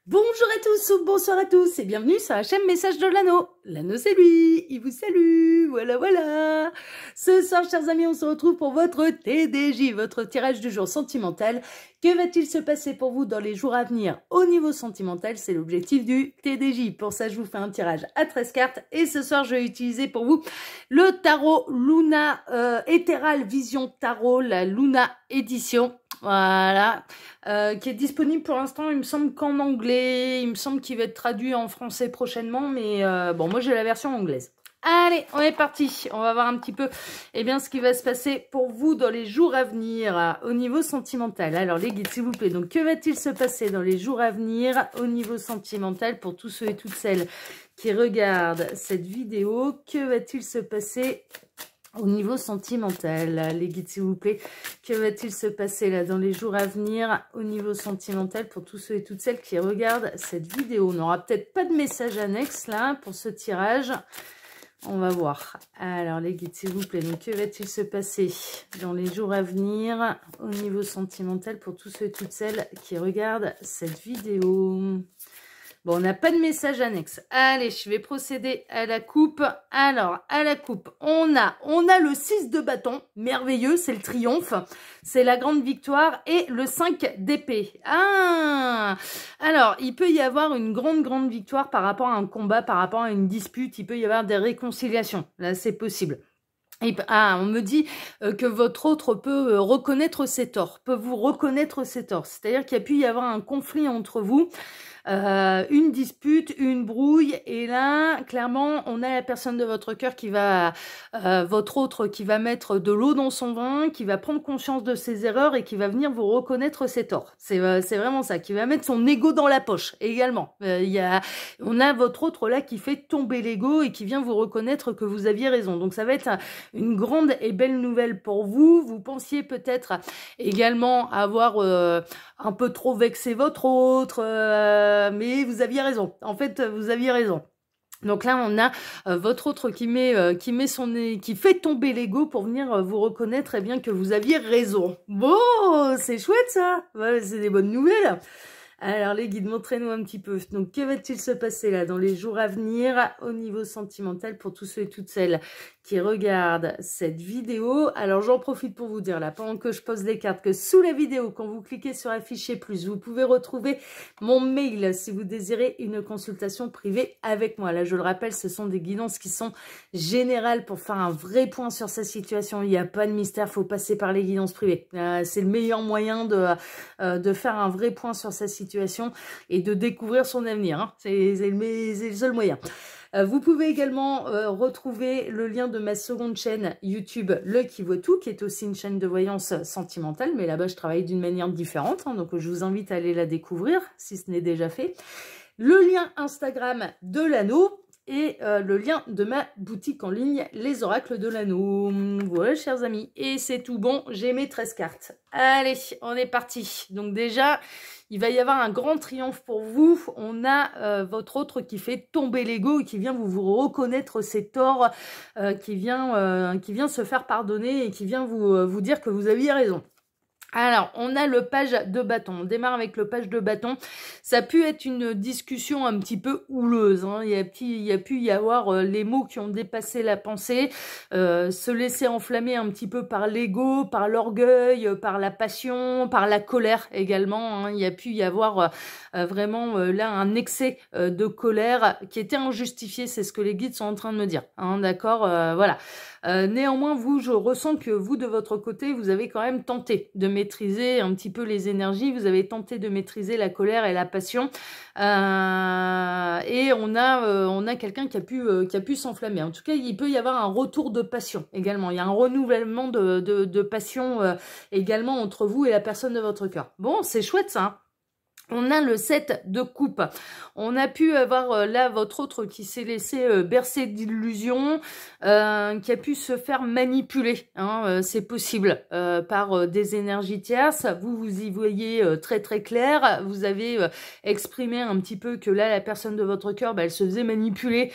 Bonjour à tous ou bonsoir à tous et bienvenue sur la chaîne Message de l'Anneau. L'Anneau c'est lui, il vous salue, voilà. Ce soir chers amis on se retrouve pour votre TDJ, votre tirage du jour sentimental. Que va-t-il se passer pour vous dans les jours à venir au niveau sentimental? C'est l'objectif du TDJ. Pour ça je vous fais un tirage à 13 cartes et ce soir je vais utiliser pour vous le tarot Luna Ethereal Vision Tarot, la Luna édition. Voilà, qui est disponible pour l'instant, il me semble qu'en anglais, il me semble qu'il va être traduit en français prochainement, mais bon, moi j'ai la version anglaise. Allez, on est parti, on va voir un petit peu ce qui va se passer pour vous dans les jours à venir au niveau sentimental. Alors les guides s'il vous plaît, donc que va-t-il se passer dans les jours à venir au niveau sentimental pour tous ceux et toutes celles qui regardent cette vidéo? Que va-t-il se passer au niveau sentimental, les guides s'il vous plaît, que va-t-il se passer là dans les jours à venir au niveau sentimental pour tous ceux et toutes celles qui regardent cette vidéo? On n'aura peut-être pas de message annexe là pour ce tirage. On va voir. Alors les guides s'il vous plaît, donc que va-t-il se passer dans les jours à venir au niveau sentimental pour tous ceux et toutes celles qui regardent cette vidéo? Bon, on n'a pas de message annexe. Allez, je vais procéder à la coupe. Alors, à la coupe, on a le 6 de bâton. Merveilleux, c'est le triomphe. C'est la grande victoire. Et le 5 d'épée. Ah! Alors, il peut y avoir une grande victoire par rapport à un combat, par rapport à une dispute. Il peut y avoir des réconciliations. Là, c'est possible. Et, on me dit que votre autre peut reconnaître ses torts, peut vous reconnaître ses torts. C'est-à-dire qu'il y a pu y avoir un conflit entre vous. Une dispute, une brouille, et là, clairement, on a la personne de votre cœur qui va, votre autre qui va mettre de l'eau dans son vin, qui va prendre conscience de ses erreurs et qui va venir vous reconnaître ses torts. C'est vraiment ça, qui va mettre son ego dans la poche également. On a votre autre là qui fait tomber l'ego et qui vient vous reconnaître que vous aviez raison. Donc ça va être une grande et belle nouvelle pour vous. Vous pensiez peut-être également avoir un peu trop vexé votre autre, mais vous aviez raison. En fait, vous aviez raison. Donc là, on a votre autre qui fait tomber l'ego pour venir vous reconnaître bien que vous aviez raison. Bon, c'est chouette ça. Ouais, c'est des bonnes nouvelles. Alors les guides, montrez-nous un petit peu. Donc que va-t-il se passer là dans les jours à venir au niveau sentimental pour tous ceux et toutes celles qui regardent cette vidéo? Alors j'en profite pour vous dire là, pendant que je pose les cartes, que sous la vidéo, quand vous cliquez sur afficher plus, vous pouvez retrouver mon mail si vous désirez une consultation privée avec moi. Là je le rappelle, ce sont des guidances qui sont générales pour faire un vrai point sur sa situation. Il n'y a pas de mystère, faut passer par les guidances privées. C'est le meilleur moyen de faire un vrai point sur sa situation et de découvrir son avenir. Hein. C'est le seul moyen. Vous pouvez également retrouver le lien de ma seconde chaîne YouTube, Le Qui Vaut Tout, qui est aussi une chaîne de voyance sentimentale, mais là-bas je travaille d'une manière différente, hein, donc je vous invite à aller la découvrir si ce n'est déjà fait. Le lien Instagram de l'Anneau et le lien de ma boutique en ligne, Les Oracles de l'Anneau. Voilà, chers amis, et c'est tout bon, j'ai mes 13 cartes. Allez, on est parti. Donc déjà, il va y avoir un grand triomphe pour vous. On a votre autre qui fait tomber l'ego et qui vient vous reconnaître ses torts, qui vient se faire pardonner et qui vient vous dire que vous aviez raison. Alors, on a le page de bâton. On démarre avec le page de bâton. Ça a pu être une discussion un petit peu houleuse. Hein. Il y a pu y avoir les mots qui ont dépassé la pensée, se laisser enflammer un petit peu par l'ego, par l'orgueil, par la passion, par la colère également. Hein. Il y a pu y avoir vraiment là un excès de colère qui était injustifié. C'est ce que les guides sont en train de me dire. Hein, d'accord, voilà. Néanmoins, je ressens que vous, de votre côté, vous avez quand même tenté de maîtriser un petit peu les énergies, vous avez tenté de maîtriser la colère et la passion, et on a quelqu'un qui a pu s'enflammer. En tout cas, il peut y avoir un retour de passion également. Il y a un renouvellement de passion également entre vous et la personne de votre cœur. Bon, c'est chouette ça, hein. On a le 7 de coupe. On a pu avoir là votre autre qui s'est laissé bercer d'illusions, qui a pu se faire manipuler. Hein, c'est possible par des énergies tierces. Vous y voyez très clair. Vous avez exprimé un petit peu que là la personne de votre cœur, elle se faisait manipuler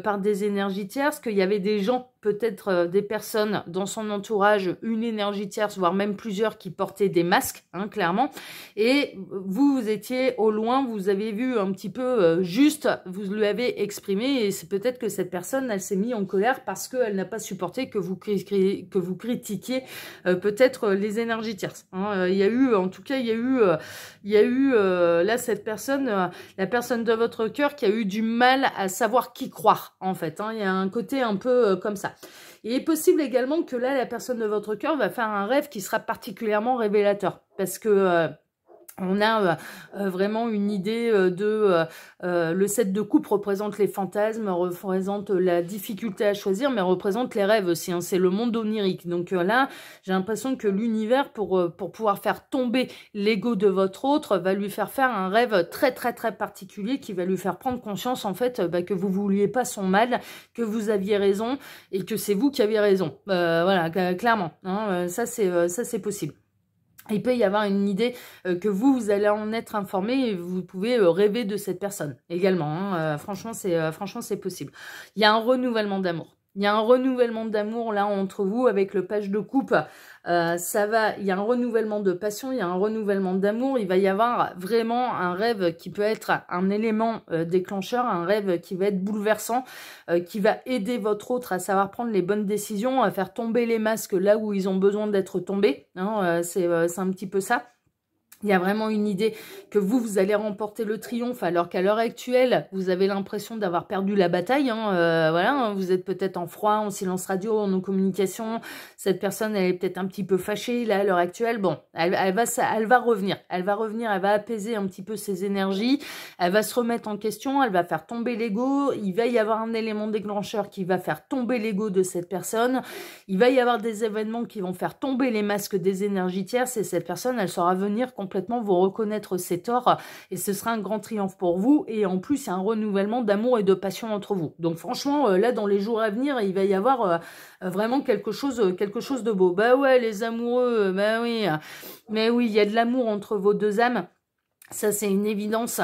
par des énergies tierces, qu'il y avait des gens peut-être des personnes dans son entourage, une énergie tierce, voire même plusieurs qui portaient des masques, hein, clairement. Et vous étiez au loin, vous avez vu un petit peu juste, vous lui avez exprimé, et c'est peut-être que cette personne, elle s'est mise en colère parce qu'elle n'a pas supporté que vous critiquiez peut-être les énergies tierces. Hein. Il y a eu, en tout cas, il y a eu là cette personne, la personne de votre cœur qui a eu du mal à savoir qui croire, en fait. Hein. Il y a un côté un peu comme ça. Il est possible également que là, la personne de votre cœur va faire un rêve qui sera particulièrement révélateur. Parce que on a vraiment une idée le 7 de coupe représente les fantasmes, représente la difficulté à choisir, mais représente les rêves aussi. Hein, c'est le monde onirique. Donc là, j'ai l'impression que l'univers, pour pouvoir faire tomber l'ego de votre autre, va lui faire un rêve très très très particulier qui va lui faire prendre conscience en fait que vous vouliez pas son mal, que vous aviez raison et que c'est vous qui avez raison. Voilà, clairement. Hein, ça c'est possible. Il peut y avoir une idée que vous allez en être informé et vous pouvez rêver de cette personne également. Hein. Franchement, c'est possible. Il y a un renouvellement d'amour. Il y a un renouvellement d'amour là entre vous avec le page de coupe. Il y a un renouvellement de passion, il y a un renouvellement d'amour. Il va y avoir vraiment un rêve qui peut être un élément déclencheur, un rêve qui va être bouleversant, qui va aider votre autre à savoir prendre les bonnes décisions, à faire tomber les masques là où ils ont besoin d'être tombés. Hein, c'est un petit peu ça. Il y a vraiment une idée que vous allez remporter le triomphe, alors qu'à l'heure actuelle, vous avez l'impression d'avoir perdu la bataille. Hein, voilà, hein, vous êtes peut-être en froid, en silence radio, en non-communication. Cette personne, elle est peut-être un petit peu fâchée, là, à l'heure actuelle. Bon, elle va revenir. Elle va apaiser un petit peu ses énergies. Elle va se remettre en question, elle va faire tomber l'ego. Il va y avoir un élément déclencheur qui va faire tomber l'ego de cette personne. Il va y avoir des événements qui vont faire tomber les masques des énergies tierces et cette personne, elle saura venir complètement vous reconnaître ses torts et ce sera un grand triomphe pour vous et en plus il y a un renouvellement d'amour et de passion entre vous. Donc franchement là dans les jours à venir il va y avoir vraiment quelque chose de beau. Bah ouais les amoureux, bah oui, mais oui il y a de l'amour entre vos deux âmes. Ça, c'est une évidence.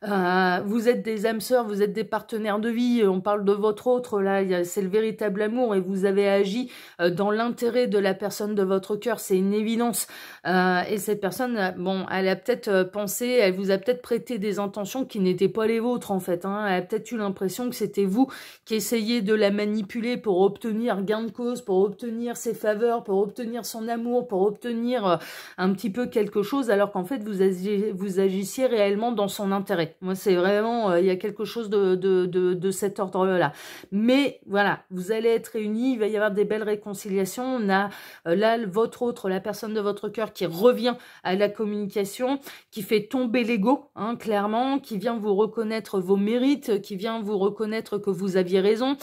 Vous êtes des âmes sœurs, vous êtes des partenaires de vie. On parle de votre autre, là, c'est le véritable amour et vous avez agi dans l'intérêt de la personne de votre cœur. C'est une évidence. Et cette personne, bon, elle a peut-être pensé, elle vous a peut-être prêté des intentions qui n'étaient pas les vôtres, en fait. Hein. Elle a peut-être eu l'impression que c'était vous qui essayez de la manipuler pour obtenir gain de cause, pour obtenir ses faveurs, pour obtenir son amour, pour obtenir un petit peu quelque chose, alors qu'en fait, vous agissiez réellement dans son intérêt. Moi, c'est vraiment, il y a quelque chose de cet ordre-là. Mais voilà, vous allez être réunis, il va y avoir des belles réconciliations. On a là votre autre, la personne de votre cœur qui revient à la communication, qui fait tomber l'ego, hein, clairement, qui vient vous reconnaître vos mérites, qui vient vous reconnaître que vous aviez raison,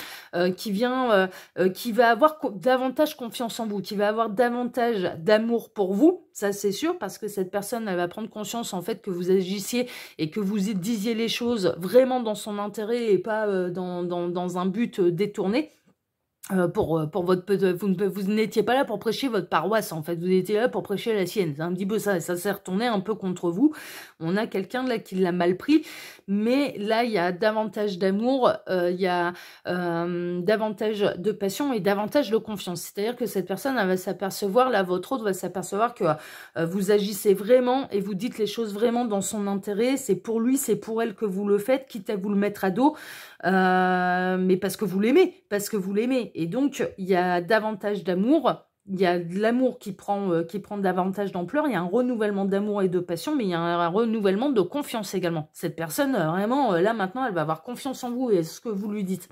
qui va avoir davantage confiance en vous, qui va avoir davantage d'amour pour vous. Ça, c'est sûr, parce que cette personne, elle va prendre conscience, en fait, que vous agissiez et que vous disiez les choses vraiment dans son intérêt et pas dans un but détourné. Pour votre vous n'étiez pas là pour prêcher votre paroisse en fait, vous étiez là pour prêcher la sienne. C'est un petit peu ça s'est retourné un peu contre vous. On a quelqu'un là qui l'a mal pris, mais là il y a davantage d'amour, il y a davantage de passion et davantage de confiance. C'est-à-dire que cette personne elle va s'apercevoir, là votre autre va s'apercevoir que vous agissez vraiment et vous dites les choses vraiment dans son intérêt. C'est pour lui, c'est pour elle que vous le faites, quitte à vous le mettre à dos. Mais parce que vous l'aimez, et donc il y a davantage d'amour, il y a de l'amour qui prend davantage d'ampleur, il y a un renouvellement d'amour et de passion, mais il y a un renouvellement de confiance également. Cette personne, vraiment, là maintenant, elle va avoir confiance en vous et ce que vous lui dites.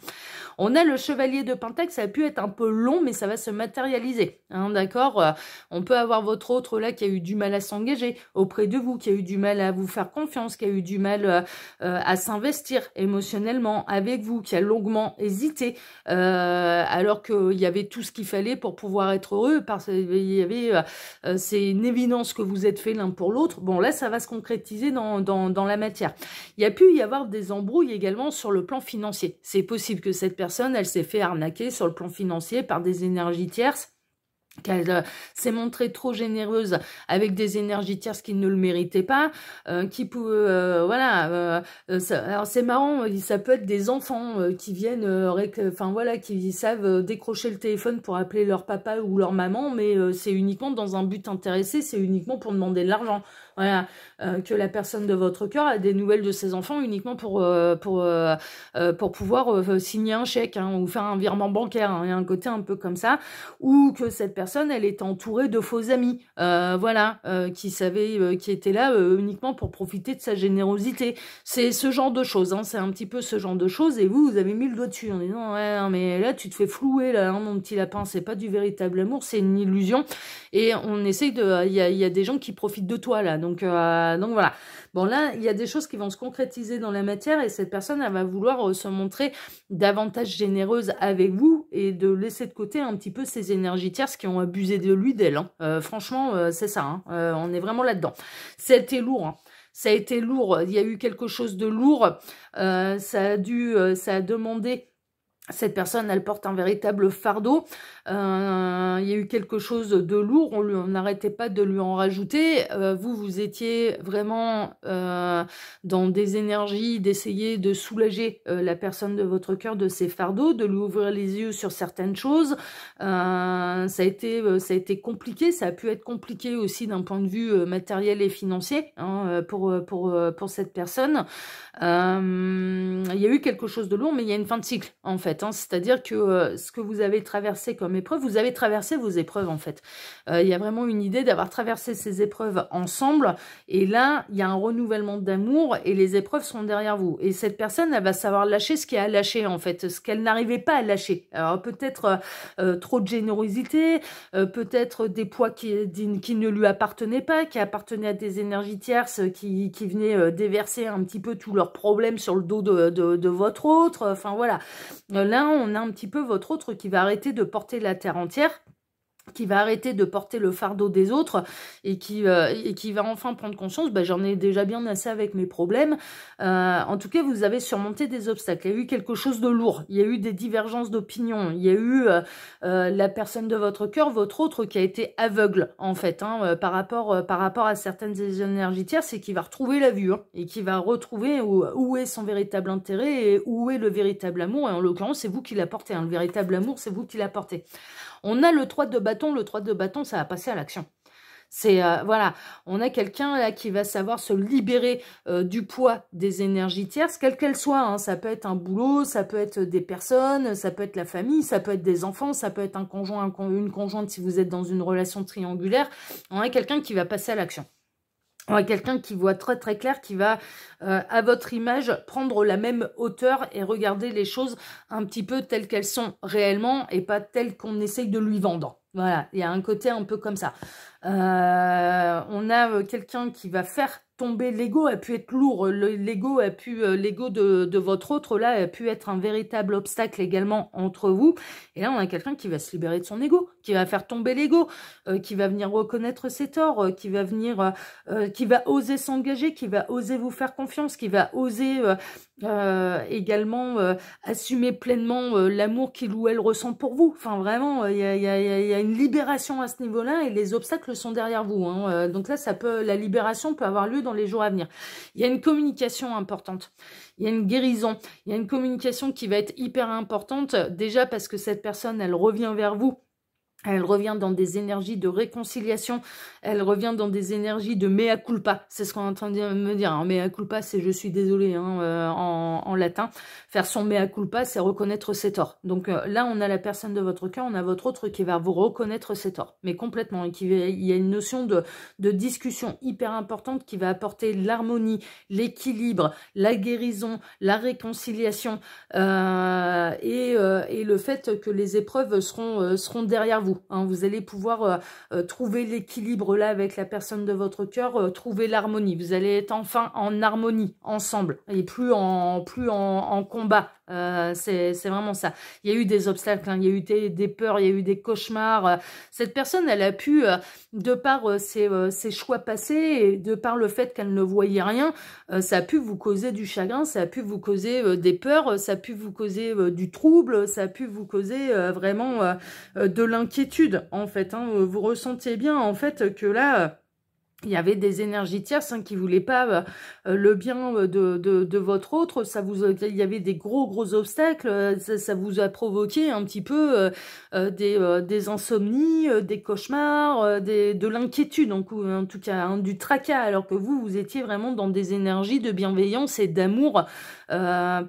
On a le chevalier de Pentacle, ça a pu être un peu long, mais ça va se matérialiser, hein, d'accord. On peut avoir votre autre là qui a eu du mal à s'engager auprès de vous, qui a eu du mal à vous faire confiance, qui a eu du mal à s'investir émotionnellement avec vous, qui a longuement hésité, alors qu'il y avait tout ce qu'il fallait pour pouvoir être heureux, parce qu'il y avait, c'est une évidence que vous êtes fait l'un pour l'autre. Bon, là, ça va se concrétiser dans la matière. Il y a pu y avoir des embrouilles également sur le plan financier. C'est possible que cette personne, elle s'est fait arnaquer sur le plan financier par des énergies tierces. qu'elle s'est montrée trop généreuse avec des énergies tierces qui ne le méritaient pas, qui pouvait, voilà, alors c'est marrant, ça peut être des enfants qui viennent, enfin voilà, qui savent décrocher le téléphone pour appeler leur papa ou leur maman, mais c'est uniquement dans un but intéressé, c'est uniquement pour demander de l'argent. Voilà, que la personne de votre cœur a des nouvelles de ses enfants uniquement pour pouvoir signer un chèque ou faire un virement bancaire. Il y a un côté un peu comme ça, ou que cette personne, elle est entourée de faux amis, voilà, qui savaient, qui étaient là uniquement pour profiter de sa générosité. C'est ce genre de choses, c'est un petit peu ce genre de choses, et vous avez mis le doigt dessus en disant, ouais, non, mais là, tu te fais flouer, là, mon petit lapin, c'est pas du véritable amour, c'est une illusion, et on essaye de... Il y a des gens qui profitent de toi, là, donc voilà. Bon, là, il y a des choses qui vont se concrétiser dans la matière, et cette personne, elle va vouloir se montrer davantage généreuse avec vous, et de laisser de côté un petit peu ses énergies tierces qui ont abusé de lui, d'elle. Franchement, c'est ça, on est vraiment là-dedans. C'était lourd, ça a été lourd, il y a eu quelque chose de lourd, ça a demandé... Cette personne, elle porte un véritable fardeau. Il y a eu quelque chose de lourd. On n'arrêtait pas de lui en rajouter. Vous étiez vraiment dans des énergies d'essayer de soulager la personne de votre cœur de ses fardeaux, de lui ouvrir les yeux sur certaines choses. Ça a été compliqué. Ça a pu être compliqué aussi d'un point de vue matériel et financier pour cette personne. Il y a eu quelque chose de lourd, mais il y a une fin de cycle en fait. C'est-à-dire que ce que vous avez traversé comme épreuve, vous avez traversé vos épreuves en fait. Il y a vraiment une idée d'avoir traversé ces épreuves ensemble, et là, il y a un renouvellement d'amour, et les épreuves sont derrière vous. Et cette personne, elle va savoir lâcher ce qu'il y a à lâcher en fait, ce qu'elle n'arrivait pas à lâcher. Alors peut-être trop de générosité, peut-être des poids qui ne lui appartenaient pas, qui appartenaient à des énergies tierces qui venaient déverser un petit peu tout leur problème sur le dos de votre autre. Enfin voilà, là on a un petit peu votre autre qui va arrêter de porter la terre entière, qui va arrêter de porter le fardeau des autres, et qui va enfin prendre conscience, j'en ai déjà bien assez avec mes problèmes. En tout cas, vous avez surmonté des obstacles. Il y a eu quelque chose de lourd, il y a eu des divergences d'opinion, il y a eu la personne de votre cœur, votre autre, qui a été aveugle en fait, par rapport à certaines énergies tierces, et qui va retrouver la vue, et qui va retrouver où est son véritable intérêt et où est le véritable amour. Et en l'occurrence, c'est vous qui l'apportez, le véritable amour, c'est vous qui l'apportez. On a le 3 de bâton. Le 3 de bâton, ça va passer à l'action. C'est voilà, on a quelqu'un là qui va savoir se libérer du poids des énergies tierces, quelles qu'elles soient. Ça peut être un boulot, ça peut être des personnes, ça peut être la famille, ça peut être des enfants, ça peut être un conjoint, une conjointe si vous êtes dans une relation triangulaire. On a quelqu'un qui va passer à l'action. On a quelqu'un qui voit très très clair, qui va, à votre image, prendre la même hauteur et regarder les choses un petit peu telles qu'elles sont réellement, et pas telles qu'on essaye de lui vendre. Voilà, il y a un côté un peu comme ça. On a quelqu'un qui va faire tomber l'ego, a pu être lourd, l'ego de votre autre là a pu être un véritable obstacle également entre vous, et là on a quelqu'un qui va se libérer de son ego, qui va faire tomber l'ego, qui va venir reconnaître ses torts, qui va venir qui va oser s'engager, qui va oser vous faire confiance, qui va oser également assumer pleinement l'amour qu'il ou elle ressent pour vous. Enfin vraiment, il y a une libération à ce niveau-là, et les obstacles sont derrière vous. Donc là, la libération peut avoir lieu dans les jours à venir. Il y a une communication importante. Il y a une guérison. Il y a une communication qui va être hyper importante. Déjà parce que cette personne, elle revient vers vous. Elle revient dans des énergies de réconciliation, elle revient dans des énergies de mea culpa. C'est ce qu'on est en train de me dire. Mea culpa, c'est je suis désolé en latin. Faire son mea culpa, c'est reconnaître ses torts. Donc là, on a la personne de votre cœur, on a votre autre qui va vous reconnaître ses torts. Mais complètement. Et il y a une notion de discussion hyper importante qui va apporter l'harmonie, l'équilibre, la guérison, la réconciliation et le fait que les épreuves seront derrière vous. Vous allez pouvoir trouver l'équilibre là avec la personne de votre cœur, trouver l'harmonie. Vous allez être enfin en harmonie ensemble et plus en combat C'est vraiment ça. Il y a eu des obstacles, hein, il y a eu des peurs, il y a eu des cauchemars. Cette personne, elle a pu, de par ses choix passés et de par le fait qu'elle ne voyait rien, ça a pu vous causer du chagrin, ça a pu vous causer des peurs, ça a pu vous causer du trouble, ça a pu vous causer vraiment de l'inquiétude, en fait. Hein. Vous ressentiez bien, en fait, que là... il y avait des énergies tierces qui voulaient pas le bien de votre autre. Il y avait des gros obstacles. Ça vous a provoqué un petit peu des insomnies, des cauchemars, de l'inquiétude, en tout cas, hein, du tracas, alors que vous étiez vraiment dans des énergies de bienveillance et d'amour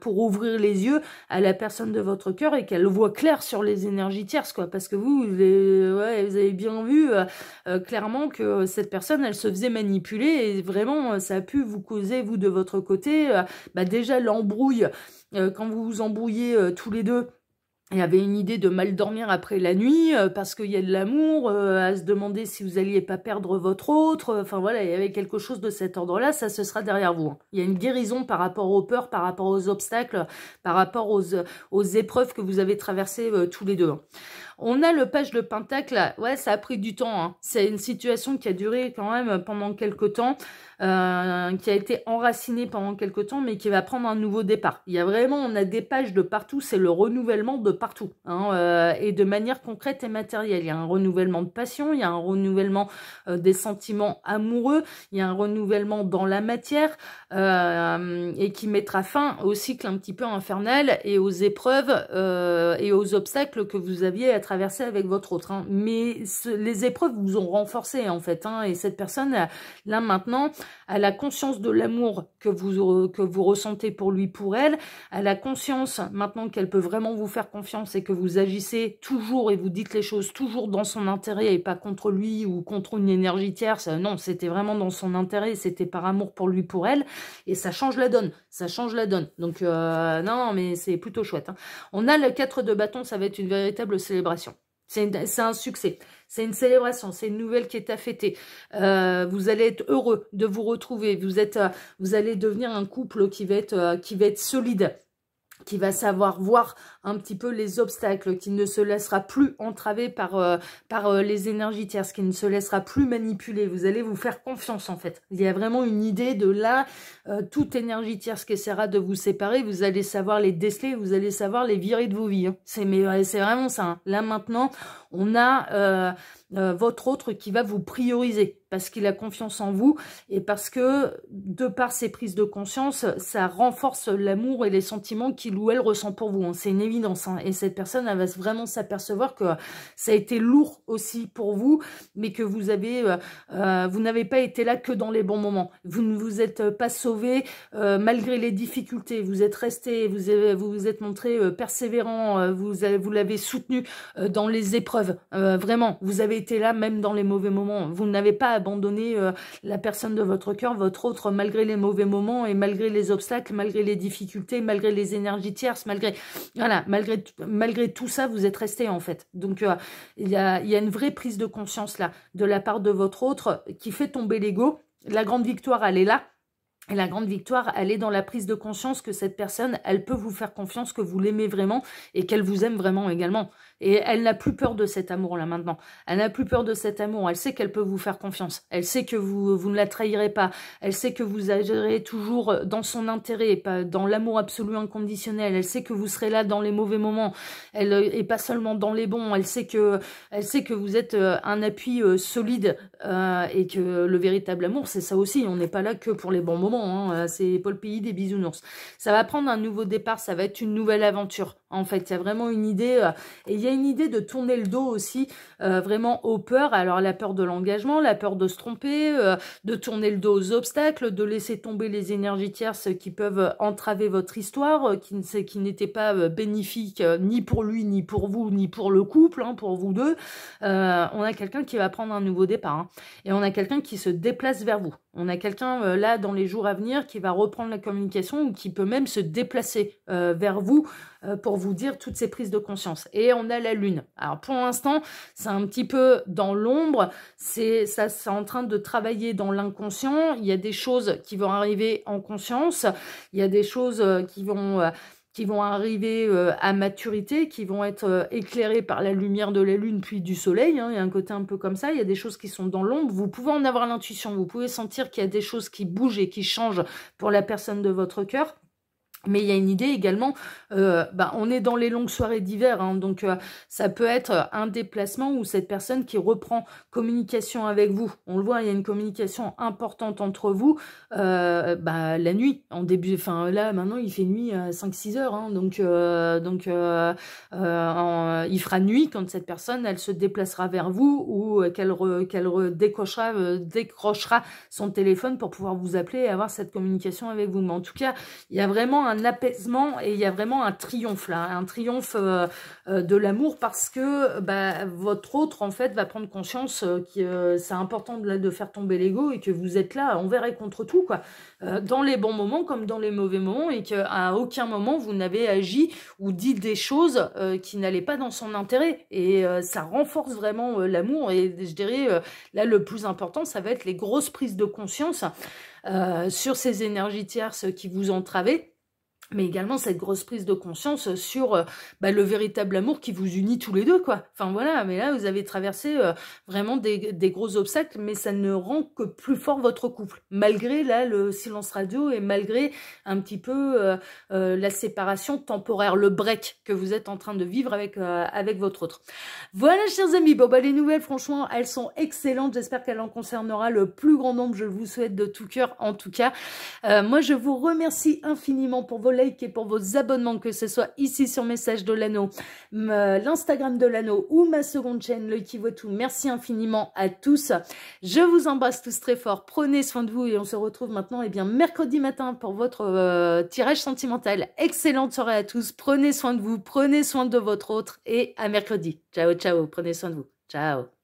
pour ouvrir les yeux à la personne de votre cœur et qu'elle voit clair sur les énergies tierces, quoi. Parce que vous avez bien vu clairement que cette personne, elle se faisait manipuler et vraiment, ça a pu vous causer, vous, de votre côté, déjà l'embrouille. Quand vous vous embrouillez tous les deux, il y avait une idée de mal dormir après la nuit, parce qu'il y a de l'amour, à se demander si vous alliez pas perdre votre autre. Enfin voilà, il y avait quelque chose de cet ordre-là, ça ce sera derrière vous. Hein. Il y a une guérison par rapport aux peurs, par rapport aux obstacles, par rapport aux épreuves que vous avez traversées tous les deux. Hein. On a le page de Pentacle, ouais, ça a pris du temps. Hein. C'est une situation qui a duré quand même pendant quelques temps, qui a été enracinée pendant quelques temps, mais qui va prendre un nouveau départ. Il y a vraiment, on a des pages de partout, c'est le renouvellement de partout, hein, et de manière concrète et matérielle. Il y a un renouvellement de passion, il y a un renouvellement des sentiments amoureux, il y a un renouvellement dans la matière, et qui mettra fin au cycle un petit peu infernal et aux épreuves et aux obstacles que vous aviez à traverser avec votre autre. Hein. Mais les épreuves vous ont renforcé, en fait, hein, et cette personne, là maintenant, elle a conscience de l'amour que vous ressentez pour lui, pour elle. Elle a conscience maintenant qu'elle peut vraiment vous faire confiance et que vous agissez toujours et vous dites les choses toujours dans son intérêt et pas contre lui ou contre une énergie tierce. Non, c'était vraiment dans son intérêt, c'était par amour pour lui, pour elle. Et ça change la donne, ça change la donne. Donc, non, mais c'est plutôt chouette. Hein. On a le 4 de bâton, ça va être une véritable célébration. C'est un succès, c'est une célébration, c'est une nouvelle qui est à fêter. Vous allez être heureux de vous retrouver, vous allez devenir un couple qui va être solide, qui va savoir voir un petit peu les obstacles, qui ne se laissera plus entraver par les énergies tierces, qui ne se laissera plus manipuler. Vous allez vous faire confiance, en fait. Il y a vraiment une idée de là, toute énergie tierce qui essaiera de vous séparer, vous allez savoir les déceler, vous allez savoir les virer de vos vies. Hein. C'est vraiment ça. Hein. Là, maintenant, on a votre autre qui va vous prioriser parce qu'il a confiance en vous et parce que, de par ses prises de conscience, ça renforce l'amour et les sentiments qu'il ou elle ressent pour vous. Hein. C'est une évidence. Hein. Et cette personne, elle va vraiment s'apercevoir que ça a été lourd aussi pour vous, mais que vous n'avez pas été là que dans les bons moments. Vous ne vous êtes pas sauvé malgré les difficultés. Vous êtes resté, vous vous êtes montré persévérant, vous l'avez soutenu dans les épreuves. Vraiment, vous avez été là même dans les mauvais moments. Vous n'avez pas abandonné la personne de votre cœur, votre autre, malgré les mauvais moments et malgré les obstacles, malgré les difficultés, malgré les énergies tierces, malgré tout ça, vous êtes resté, en fait. Donc, il y a une vraie prise de conscience là, de la part de votre autre, qui fait tomber l'ego. La grande victoire, elle est là. Et la grande victoire, elle est dans la prise de conscience que cette personne, elle peut vous faire confiance, que vous l'aimez vraiment et qu'elle vous aime vraiment également. Et elle n'a plus peur de cet amour-là maintenant. Elle n'a plus peur de cet amour. Elle sait qu'elle peut vous faire confiance. Elle sait que vous ne la trahirez pas. Elle sait que vous agirez toujours dans son intérêt, pas dans l'amour absolu inconditionnel. Elle sait que vous serez là dans les mauvais moments. Et pas seulement dans les bons. Elle sait que vous êtes un appui solide et que le véritable amour, c'est ça aussi. On n'est pas là que pour les bons moments. Hein. C'est pas le pays des bisounours. Ça va prendre un nouveau départ. Ça va être une nouvelle aventure. En fait, il y a vraiment une idée. Et il y a une idée de tourner le dos aussi vraiment aux peurs. Alors la peur de l'engagement, la peur de se tromper, de tourner le dos aux obstacles, de laisser tomber les énergies tierces qui peuvent entraver votre histoire, qui n'étaient pas bénéfiques ni pour lui, ni pour vous, ni pour le couple, hein, pour vous deux. On a quelqu'un qui va prendre un nouveau départ. Hein, et on a quelqu'un qui se déplace vers vous. On a quelqu'un là dans les jours à venir qui va reprendre la communication ou qui peut même se déplacer vers vous pour vous dire toutes ces prises de conscience. Et on a la lune. Alors pour l'instant, c'est un petit peu dans l'ombre, c'est en train de travailler dans l'inconscient. Il y a des choses qui vont arriver en conscience, il y a des choses qui vont qui vont arriver à maturité, qui vont être éclairés par la lumière de la lune puis du soleil, hein. Il y a un côté un peu comme ça, il y a des choses qui sont dans l'ombre, vous pouvez en avoir l'intuition, vous pouvez sentir qu'il y a des choses qui bougent et qui changent pour la personne de votre cœur. Mais il y a une idée également, on est dans les longues soirées d'hiver, hein, donc ça peut être un déplacement ou cette personne qui reprend communication avec vous. On le voit, il y a une communication importante entre vous la nuit, en début, enfin là maintenant il fait nuit à 5-6 heures, hein, il fera nuit quand cette personne elle se déplacera vers vous ou décrochera son téléphone pour pouvoir vous appeler et avoir cette communication avec vous. Mais en tout cas, il y a vraiment un apaisement et il y a vraiment un triomphe là, un triomphe de l'amour parce que votre autre en fait va prendre conscience que c'est important de faire tomber l'ego et que vous êtes là envers et contre tout quoi, dans les bons moments comme dans les mauvais moments et qu'à aucun moment vous n'avez agi ou dit des choses qui n'allaient pas dans son intérêt et ça renforce vraiment l'amour et je dirais là le plus important ça va être les grosses prises de conscience sur ces énergies tierces qui vous entravaient, mais également cette grosse prise de conscience sur le véritable amour qui vous unit tous les deux, quoi. Enfin voilà, mais là, vous avez traversé vraiment des gros obstacles, mais ça ne rend que plus fort votre couple, malgré là le silence radio et malgré un petit peu la séparation temporaire, le break que vous êtes en train de vivre avec votre autre. Voilà, chers amis, les nouvelles, franchement, elles sont excellentes. J'espère qu'elles en concernera le plus grand nombre. Je vous souhaite de tout cœur, en tout cas. Moi, je vous remercie infiniment pour vos likes et pour vos abonnements, que ce soit ici sur Message de l'Anneau, l'Instagram de l'Anneau ou ma seconde chaîne, l'œil qui voit tout. Merci infiniment à tous. Je vous embrasse tous très fort. Prenez soin de vous et on se retrouve maintenant mercredi matin pour votre tirage sentimental. Excellente soirée à tous. Prenez soin de vous, prenez soin de votre autre et à mercredi. Ciao, ciao. Prenez soin de vous. Ciao.